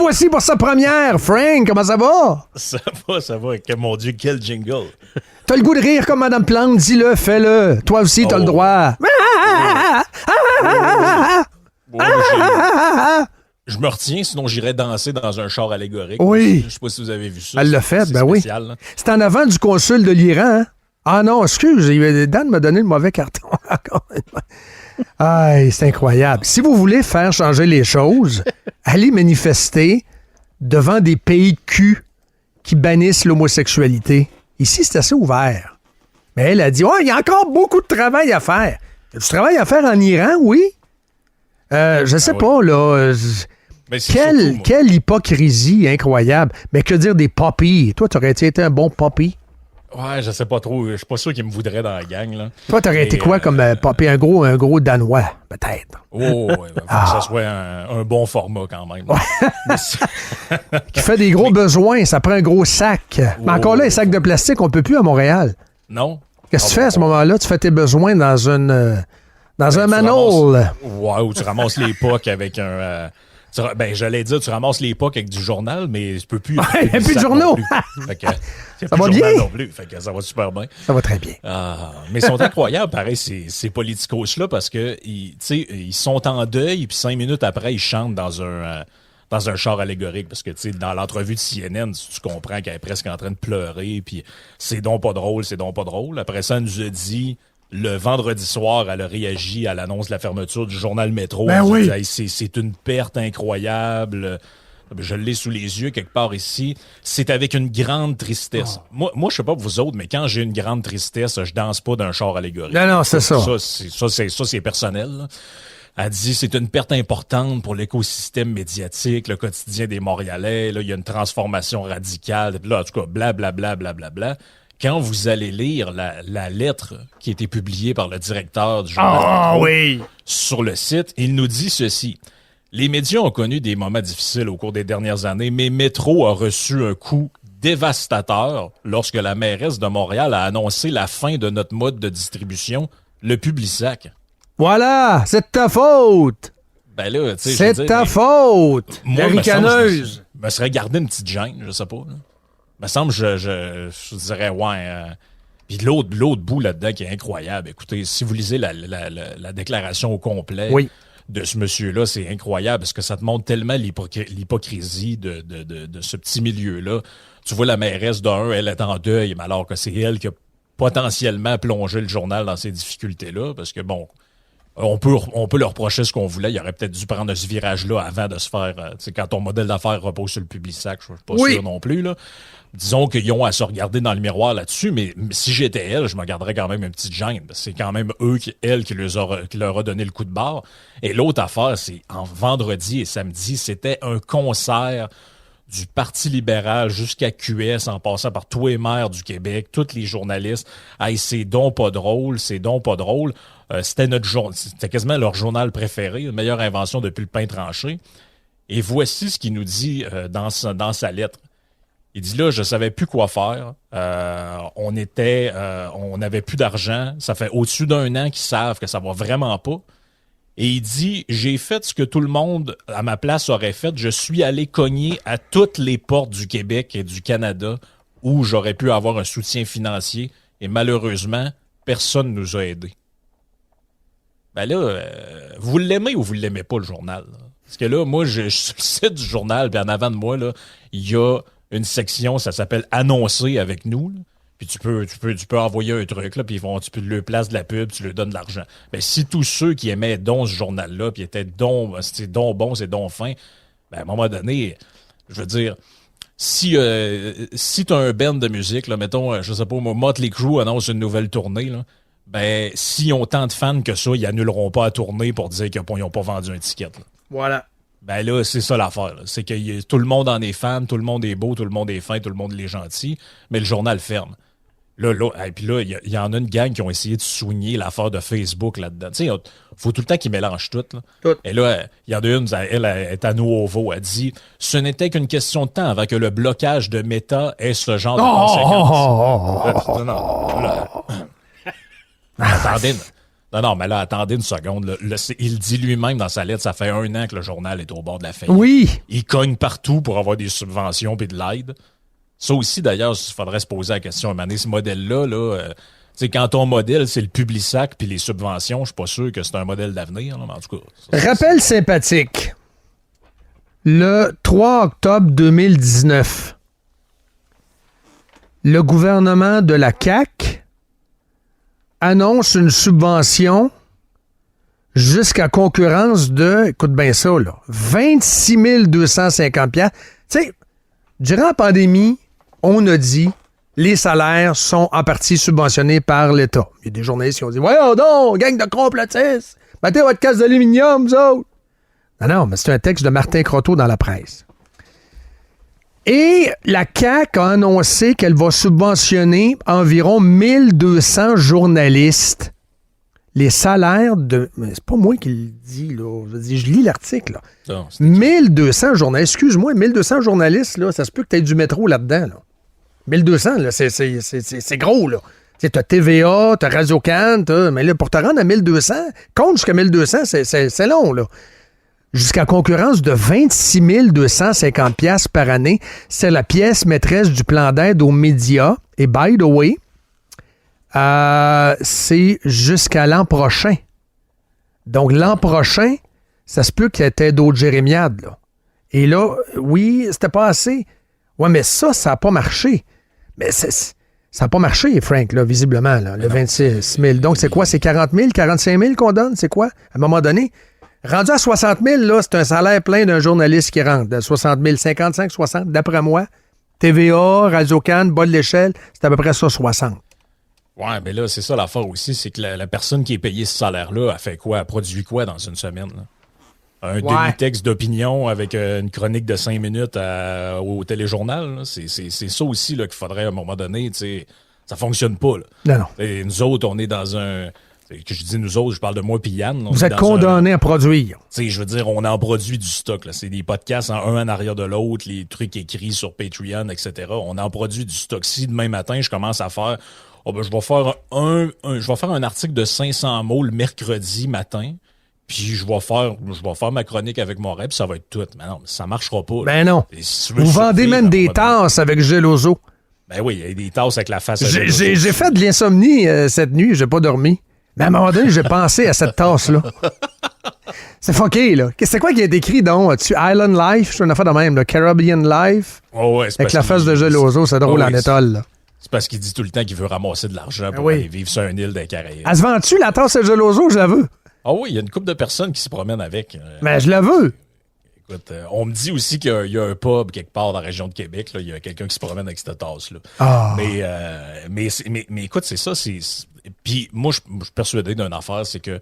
voici pour sa première. Frank, comment ça va? Ça va. Mon Dieu, quel jingle. T'as le goût de rire comme Madame Plante, dis-le, fais-le. Toi aussi, t'as le droit. Je me retiens, sinon j'irais danser dans un char allégorique. Oui. Je sais pas si vous avez vu ça. Elle l'a fait, ben oui. Spécial, là. C'est en avant du consul de l'Iran. Hein? Ah non, excuse, Dan m'a donné le mauvais carton. Aïe, c'est incroyable. Si vous voulez faire changer les choses, allez manifester devant des pays de cul qui bannissent l'homosexualité. Ici, c'est assez ouvert. Mais elle a dit, il y a encore beaucoup de travail à faire. Il y a du travail à faire en Iran, oui. Je sais pas, là. Quelle hypocrisie incroyable. Mais que dire des poppies? Toi, t'aurais été un bon poppy? Ouais, je sais pas trop. Je suis pas sûr qu'ils me voudraient dans la gang, là. Toi, t'aurais été quoi comme poppy? Un gros Danois, peut-être. Oh, ouais, faut que ça soit un bon format quand même. Qui fait des gros besoins, ça prend un gros sac. Mais encore là, les sacs de plastique, on peut plus à Montréal. Non. Qu'est-ce que tu fais à ce moment-là? Tu fais tes besoins dans un manhole. Ouais, ou tu ramasses les pocs avec un... j'allais dire, tu ramasses les pocs avec du journal, mais tu peux plus... Il n'y a plus de journaux. Ça va bien? Non plus, fait que ça va super bien. Ça va très bien. Mais ils sont incroyables, pareil, ces politicos-là, parce que ils sont en deuil, puis 5 minutes après, ils chantent dans un char allégorique, parce que dans l'entrevue de CNN, tu comprends qu'elle est presque en train de pleurer, puis c'est donc pas drôle. Après ça, elle nous a dit... Le vendredi soir, elle a réagi à l'annonce de la fermeture du journal Métro. Ben oui. C'est une perte incroyable. Je l'ai sous les yeux quelque part ici. C'est avec une grande tristesse. Moi, je sais pas pour vous autres, mais quand j'ai une grande tristesse, je danse pas d'un char allégorique. Non, c'est ça. Ça, c'est personnel. Là. Elle dit c'est une perte importante pour l'écosystème médiatique, le quotidien des Montréalais. Là, il y a une transformation radicale. Là, en tout cas, blablabla. Quand vous allez lire la lettre qui a été publiée par le directeur du journal sur le site, il nous dit ceci. Les médias ont connu des moments difficiles au cours des dernières années, mais Métro a reçu un coup dévastateur lorsque la mairesse de Montréal a annoncé la fin de notre mode de distribution, le Publisac. Voilà, c'est de ta faute. Ben là, tu sais, c'est de ta faute. Moi, la ricaneuse. Je me serais gardé une petite gêne, je sais pas. Là. Me semble, je dirais, Puis l'autre bout là-dedans qui est incroyable. Écoutez, si vous lisez la déclaration au complet de ce monsieur-là, c'est incroyable parce que ça te montre tellement l'hypocrisie de ce petit milieu-là. Tu vois la mairesse elle est en deuil, mais alors que c'est elle qui a potentiellement plongé le journal dans ces difficultés-là parce que, bon... On peut leur reprocher ce qu'on voulait. Il aurait peut-être dû prendre ce virage-là avant de se faire... quand ton modèle d'affaires repose sur le Publisac, je suis pas sûr non plus. Là. Disons qu'ils ont à se regarder dans le miroir là-dessus, mais si j'étais elle, je me garderais quand même une petite gêne. C'est quand même qui leur a donné le coup de barre. Et l'autre affaire, c'est en vendredi et samedi, c'était un concert du Parti libéral jusqu'à QS, en passant par tous les maires du Québec, tous les journalistes. Hey, c'est donc pas drôle. C'était quasiment leur journal préféré, la meilleure invention depuis le pain tranché. Et voici ce qu'il nous dit dans sa lettre. Il dit là, je savais plus quoi faire. On n'avait plus d'argent. Ça fait au-dessus d'un an qu'ils savent que ça va vraiment pas. Et il dit, j'ai fait ce que tout le monde à ma place aurait fait. Je suis allé cogner à toutes les portes du Québec et du Canada où j'aurais pu avoir un soutien financier. Et malheureusement, personne ne nous a aidés. Ben là, vous l'aimez ou vous l'aimez pas, le journal? Là? Parce que là, moi, je suis sur le site du journal, puis en avant de moi, là, il y a une section, ça s'appelle « Annoncer avec nous ». Puis tu peux envoyer un truc, là, puis tu peux leur place de la pub, tu leur donnes de l'argent. Ben, si tous ceux qui aimaient donc ce journal-là, puis étaient c'était donc bon, c'est donc fin, ben, à un moment donné, je veux dire, si t'as un band de musique, là, mettons, je sais pas, Motley Crue annonce une nouvelle tournée, là, ben, s'ils ont tant de fans que ça, ils annuleront pas la tournée pour dire qu'ils n'ont pas vendu un ticket. Là. Voilà. Ben là, c'est ça l'affaire. Là. C'est que tout le monde en est fan, tout le monde est beau, tout le monde est fin, tout le monde est gentil, mais le journal ferme. Là, et puis là, il y en a une gang qui ont essayé de soigner l'affaire de Facebook là-dedans. Tu sais, faut tout le temps qu'ils mélangent tout. Là. Tout. Et là, il y en a une, elle est à Nouveau. Elle dit « Ce n'était qu'une question de temps avant que le blocage de Meta ait ce genre de conséquences. » Attendez, Non, mais là, attendez une seconde. Là. Il dit lui-même dans sa lettre, ça fait 1 an que le journal est au bord de la faillite. Oui. Il cogne partout pour avoir des subventions et de l'aide. Ça aussi, d'ailleurs, il faudrait se poser la question à un moment donné, ce modèle-là, quand ton modèle, c'est le Publisac puis les subventions, je suis pas sûr que c'est un modèle d'avenir. Là, mais en tout cas, rappel sympathique. Le 3 octobre 2019, le gouvernement de la CAQ annonce une subvention jusqu'à concurrence de, écoute bien ça, là, 26 250 $. Tu sais, durant la pandémie, on a dit les salaires sont en partie subventionnés par l'État. Il y a des journalistes qui ont dit « Voyons donc, gang de complotistes! Mettez votre casse d'aluminium, vous autres! » Non, mais c'est un texte de Martin Croteau dans la presse. Et la CAQ a annoncé qu'elle va subventionner environ 1200 journalistes. Les salaires de... Mais c'est pas moi qui le dis, là. Je lis l'article, là. Non, 1200 journalistes. Excuse-moi, 1200 journalistes, là, ça se peut que tu aies du métro là-dedans, là. 1200, là, c'est gros, là. Tu as TVA, tu as Radio-Can, mais là, pour te rendre à 1200, compte jusqu'à 1200, c'est long, là. Jusqu'à concurrence de 26 250 $ par année. C'est la pièce maîtresse du plan d'aide aux médias. Et by the way, c'est jusqu'à l'an prochain. Donc, l'an prochain, ça se peut qu'il y ait d'autres jérémiades, là. Et là, oui, c'était pas assez. Ouais, mais ça n'a pas marché. Mais ça n'a pas marché, Frank, là, visiblement, là, le 26 000. Donc, c'est quoi? C'est 40 000, 45 000 qu'on donne? C'est quoi? À un moment donné, rendu à 60 000, là, c'est un salaire plein d'un journaliste qui rentre. De 60 000, 55, 60, d'après moi. TVA, Radio-Can, bas de l'échelle, c'est à peu près ça, 60. Ouais, mais là, c'est ça l'affaire aussi, c'est que la personne qui est payée ce salaire-là, elle fait quoi? Elle produit quoi dans une semaine, là? Un demi-texte d'opinion avec une chronique de 5 minutes au téléjournal. C'est ça aussi là, qu'il faudrait à un moment donné. Ça fonctionne pas. Là. Non. Et nous autres, on est dans un... Que je dis nous autres, je parle de moi et Yann. Vous êtes condamnés à produire. Je veux dire, on en produit du stock. Là. C'est des podcasts un en arrière de l'autre, les trucs écrits sur Patreon, etc. On en produit du stock. Si demain matin, je commence à faire... je vais faire un article de 500 mots le mercredi matin. Puis je vais faire ma chronique avec mon rep, ça va être tout. Mais non, ça marchera pas. Là. Ben non. Si vous vendez même des tasses avec Geloso. Ben oui, il y a des tasses avec la face. J'ai fait de l'insomnie cette nuit, j'ai pas dormi. Mais à un moment donné, j'ai pensé à cette tasse-là. C'est fucké, là. C'est quoi qui est écrit donc? Island Life, je suis une affaire de même, le Caribbean Life. Oh ouais, avec la face de Geloso, c'est drôle en étole, là. C'est parce qu'il dit tout le temps qu'il veut ramasser de l'argent pour aller vivre sur une île des Caraïbes. Elle se vend-tu, la tasse de Geloso? Je la veux. Ah oui, il y a une couple de personnes qui se promènent avec. Mais je la veux. Écoute, on me dit aussi qu'il y a un pub quelque part dans la région de Québec. Là. Il y a quelqu'un qui se promène avec cette tasse-là. Ah. Mais écoute, c'est ça. Puis moi, je suis persuadé d'une affaire, c'est que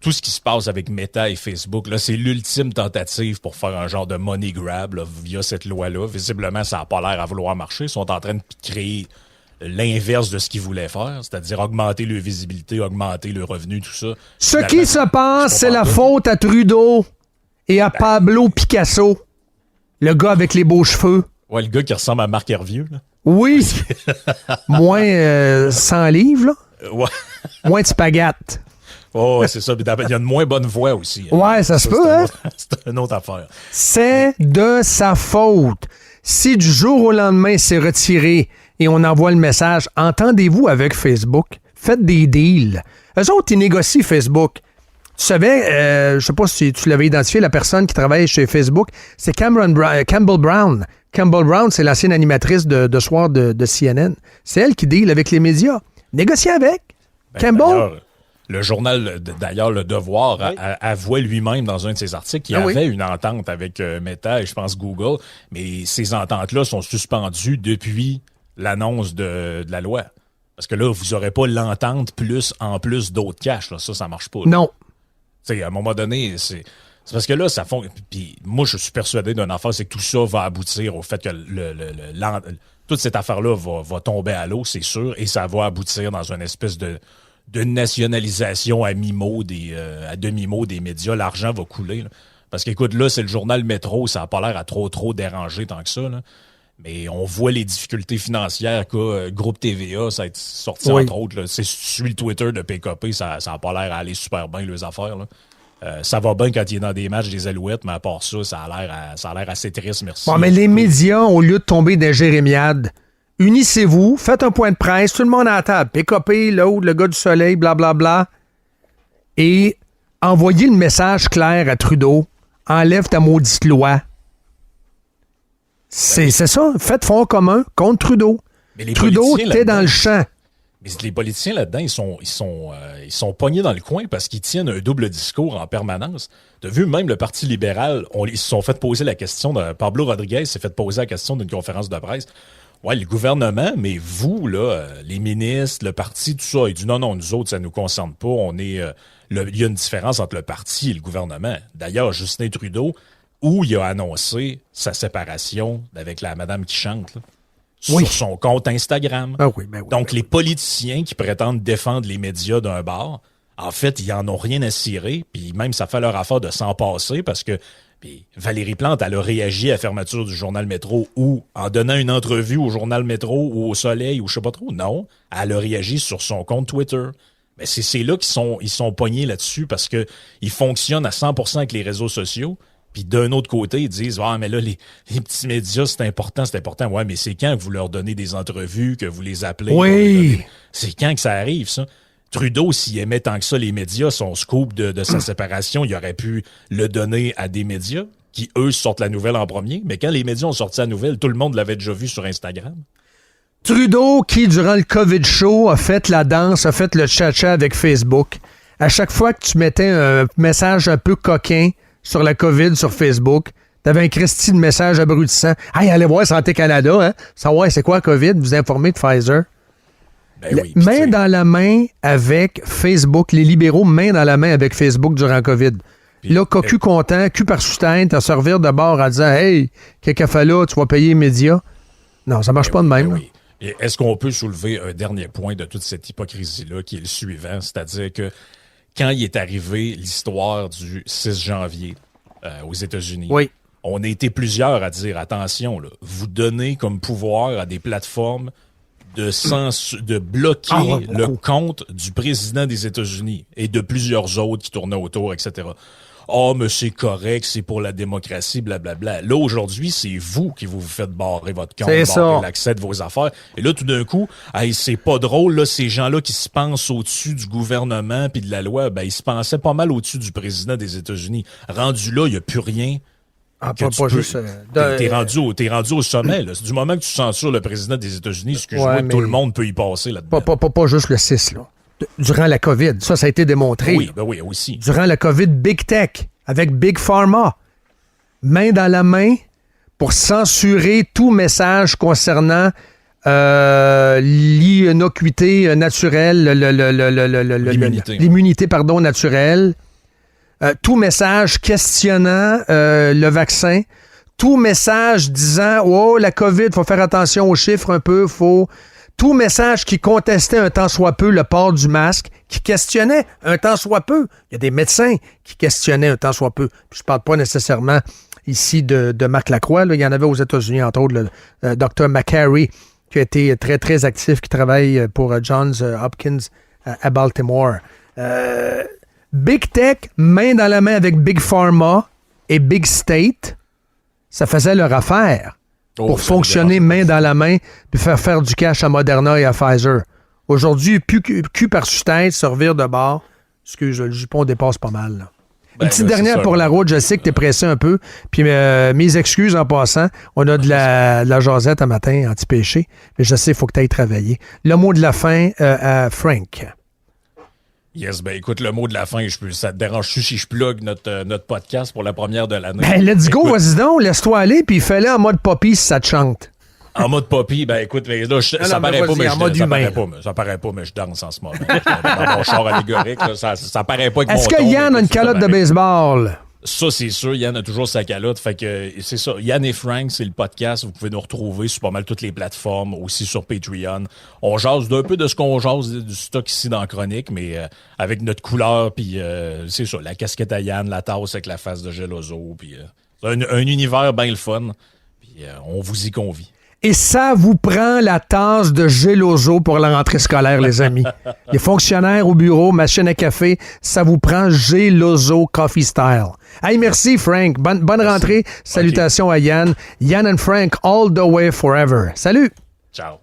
tout ce qui se passe avec Meta et Facebook, là, c'est l'ultime tentative pour faire un genre de money grab là, via cette loi-là. Visiblement, ça n'a pas l'air à vouloir marcher. Ils sont en train de créer l'inverse de ce qu'ils voulaient faire, c'est-à-dire augmenter leur visibilité, augmenter le revenu, tout ça. Ce qui se passe, c'est la faute à Trudeau et à Pablo Picasso, le gars avec les beaux cheveux. Ouais, le gars qui ressemble à Marc Hervieux, là. Oui. Moins 100 livres, là. Ouais. Moins de spaghettes. Oh, ouais, c'est ça. Il y a une moins bonne voix aussi. Ouais, ça se peut, hein? C'est une autre affaire. C'est de sa faute. Si du jour au lendemain, c'est retiré et on envoie le message, entendez-vous avec Facebook, faites des deals. Eux autres, ils négocient Facebook. Tu savais, je sais pas si tu l'avais identifié, la personne qui travaille chez Facebook, c'est Campbell Brown. Campbell Brown, c'est l'ancienne animatrice de soir de CNN. C'est elle qui deal avec les médias. Négocier avec. Campbell. Le journal, d'ailleurs, Le Devoir, avouait lui-même dans un de ses articles qu'il y avait une entente avec Meta et je pense Google, mais ces ententes-là sont suspendues depuis l'annonce de la loi. Parce que là, vous n'aurez pas l'entente en plus d'autres cash. Là. Ça marche pas. Là. Non. T'sais, à un moment donné, c'est parce que là, ça fond. Puis moi, je suis persuadé d'une affaire, c'est que tout ça va aboutir au fait que toute cette affaire-là va tomber à l'eau, c'est sûr, et ça va aboutir dans une espèce de nationalisation à mi-mot à demi-mot des médias. L'argent va couler. Là. Parce qu'écoute, là, c'est le journal Métro, ça n'a pas l'air à trop déranger tant que ça. Là. Mais on voit les difficultés financières qu'a Groupe TVA, ça a été sorti entre autres. Là. Si tu suis le Twitter de PKP, ça n'a pas l'air à aller super bien, les affaires. Là. Ça va bien quand il est dans des matchs des Alouettes, mais à part ça, ça a l'air assez triste, merci. Bon, mais les médias, au lieu de tomber des jérémiades, unissez-vous, faites un point de presse, tout le monde à la table. PKP, l'autre, le gars du soleil, blablabla. Et envoyez le message clair à Trudeau. Enlève ta maudite loi. C'est ça. Faites front commun contre Trudeau. Trudeau, t'es dans le champ. Mais les politiciens là-dedans, ils sont pognés dans le coin parce qu'ils tiennent un double discours en permanence. T'as vu, même le Parti libéral, ils se sont fait poser la question, Pablo Rodriguez s'est fait poser la question d'une conférence de presse. Ouais, le gouvernement, mais vous, là, les ministres, le parti, tout ça, il dit non, nous autres, ça nous concerne pas. Il y a une différence entre le parti et le gouvernement. D'ailleurs, Justin Trudeau, où il a annoncé sa séparation avec la madame qui chante, là, sur son compte Instagram. Ah oui, ben oui, donc, les politiciens qui prétendent défendre les médias d'un bar, en fait, ils en ont rien à cirer, puis même ça fait leur affaire de s'en passer parce que puis Valérie Plante, elle a réagi à la fermeture du Journal Métro ou en donnant une entrevue au Journal Métro ou au Soleil ou je sais pas trop. Non, elle a réagi sur son compte Twitter. Mais c'est là qu'ils sont pognés là-dessus parce que ils fonctionnent à 100% avec les réseaux sociaux. Puis d'un autre côté, ils disent « Ah, mais là, les petits médias, c'est important. » Ouais, mais c'est quand que vous leur donnez des entrevues, que vous les appelez? Oui! C'est quand que ça arrive, ça? Trudeau, s'il aimait tant que ça les médias, son scoop de sa séparation, il aurait pu le donner à des médias qui, eux, sortent la nouvelle en premier. Mais quand les médias ont sorti la nouvelle, tout le monde l'avait déjà vu sur Instagram. Trudeau, qui, durant le COVID show, a fait la danse, a fait le cha-cha avec Facebook. À chaque fois que tu mettais un message un peu coquin sur la COVID sur Facebook, t'avais un Christy de message abrutissant. « Hey, allez voir Santé Canada, hein? Savoir c'est quoi la COVID, vous informer de Pfizer. » Main dans la main avec Facebook, les libéraux, main dans la main avec Facebook durant COVID. Puis, là, cocu content, cul par sous-tête, à servir de bord en disant « Hey, qu'est-ce qu'il fait là, tu vas payer les médias. » Non, ça marche pas de même. Oui. Et est-ce qu'on peut soulever un dernier point de toute cette hypocrisie-là, qui est le suivant, c'est-à-dire que quand il est arrivé l'histoire du 6 janvier aux États-Unis, on a été plusieurs à dire, attention, là, vous donnez comme pouvoir à des plateformes de bloquer le compte du président des États-Unis et de plusieurs autres qui tournaient autour, etc. « mais c'est correct, c'est pour la démocratie, blablabla. » Là, aujourd'hui, c'est vous qui vous faites barrer votre compte, barrer l'accès de vos affaires. Et là, tout d'un coup, c'est pas drôle, là, ces gens-là qui se pensent au-dessus du gouvernement puis de la loi, ils se pensaient pas mal au-dessus du président des États-Unis. Rendu là, il n'y a plus rien. T'es rendu au sommet. Là. C'est du moment que tu censures le président des États-Unis, excuse-moi, tout le monde peut y passer là-dedans. Pas juste le 6, là. Durant la COVID, ça a été démontré. Oui, aussi. Durant la COVID, Big Tech, avec Big Pharma, main dans la main pour censurer tout message concernant l'innocuité naturelle, l'immunité naturelle. Tout message questionnant le vaccin, tout message disant « Oh, la COVID, il faut faire attention aux chiffres un peu, tout message qui contestait un tant soit peu le port du masque, qui questionnait un tant soit peu. Il y a des médecins qui questionnaient un tant soit peu. Puis je parle pas nécessairement ici de Marc Lacroix. Là. Il y en avait aux États-Unis, entre autres, le Dr. McCary, qui a été très, très actif, qui travaille pour Johns Hopkins à Baltimore. Big Tech, main dans la main avec Big Pharma et Big State, ça faisait leur affaire pour fonctionner main dans la main puis faire du cash à Moderna et à Pfizer. Aujourd'hui, cul par tête, servir de bord. Excuse, le jupon dépasse pas mal. Là. Une petite dernière pour la route. Je sais que t'es pressé un peu. Puis mes excuses en passant. On a de la jasette un matin, anti-péché. Mais je sais, il faut que tu ailles travailler. Le mot de la fin à Frank. Yes, écoute, le mot de la fin, ça te dérange-tu si je plug notre podcast pour la première de l'année? Let's go, vas-y donc, laisse-toi aller, puis fais-le en mode poppy si ça te chante. En mode poppy, écoute, là, ça paraît pas, mais je danse en ce moment. Dans mon char allégorique, là, ça paraît pas avec mon ton. Est-ce que Yann a une calotte de baseball? Ça, c'est sûr. Yann a toujours sa calotte. Fait que c'est ça. Yann et Frank, c'est le podcast. Vous pouvez nous retrouver sur pas mal toutes les plateformes, aussi sur Patreon. On jase d'un peu de ce qu'on jase du stock ici dans la chronique, mais avec notre couleur, puis c'est ça, la casquette à Yann, la tasse avec la face de Geloso, puis un univers bien le fun. Puis on vous y convie. Et ça vous prend la tasse de Geloso pour la rentrée scolaire, les amis. Les fonctionnaires au bureau, machine à café, ça vous prend Geloso Coffee Style. Hey, merci, Frank. Bonne rentrée. Salutations à Yann. Yann and Frank, all the way forever. Salut! Ciao.